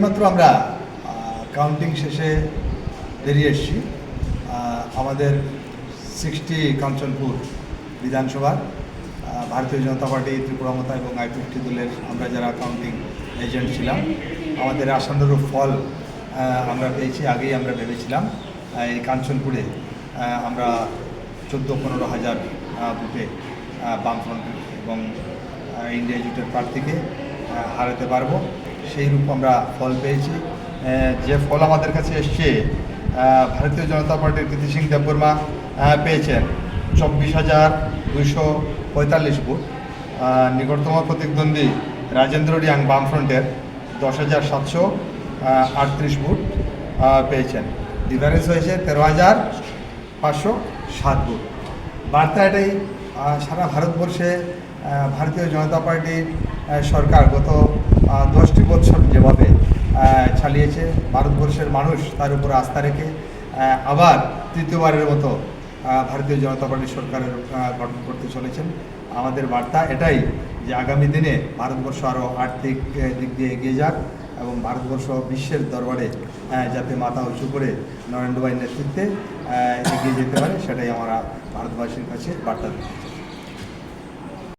এইমাত্র আমরা কাউন্টিং শেষে বেরিয়ে এসেছি। আমাদের 60 কাঞ্চনপুর বিধানসভার ভারতীয় জনতা পার্টি, ত্রিপুরামতা এবং I-50 দলের আমরা যারা কাউন্টিং এজেন্ট ছিলাম, আমাদের আশানুরূপ ফল আমরা পেয়েছি। আগেই আমরা ভেবেছিলাম এই কাঞ্চনপুরে আমরা 14-15 হাজার ভোটে বামফ্রন্ট এবং ইন্ডিয়া জোটের প্রার্থীকে হারাতে পারবো। সেই রূপ আমরা ফল পেয়েছি। যে ফল আমাদের কাছে এসছে, ভারতীয় জনতা পার্টির কৃতি সিং দেববর্মা পেয়েছেন 24,245 ভোট। নিকটতম প্রতিদ্বন্দ্বী রাজেন্দ্র রিয়াং বামফ্রন্টের 10,738 ভোট পেয়েছেন। ডিফারেন্স হয়েছে 13,507 ভোট। বার্তা এটাই, সারা ভারতবর্ষে ভারতীয় জনতা পার্টির সরকার গত 10টি বছর যেভাবে চালিয়েছে, ভারতবর্ষের মানুষ তার উপর আস্থা রেখে আবার তৃতীয়বারের মতো ভারতীয় জনতা পার্টির সরকারের গঠন করতে চলেছেন। আমাদের বার্তা এটাই যে আগামী দিনে ভারতবর্ষ আরও আর্থিক দিক দিয়ে এগিয়ে যাক এবং ভারতবর্ষ বিশ্বের দরবারে যাতে মাথা উঁচু করে নরেন্দ্র ভাইয়ের নেতৃত্বে এগিয়ে যেতে পারে, সেটাই আমরা ভারতবাসীর কাছে বার্তা দিচ্ছি।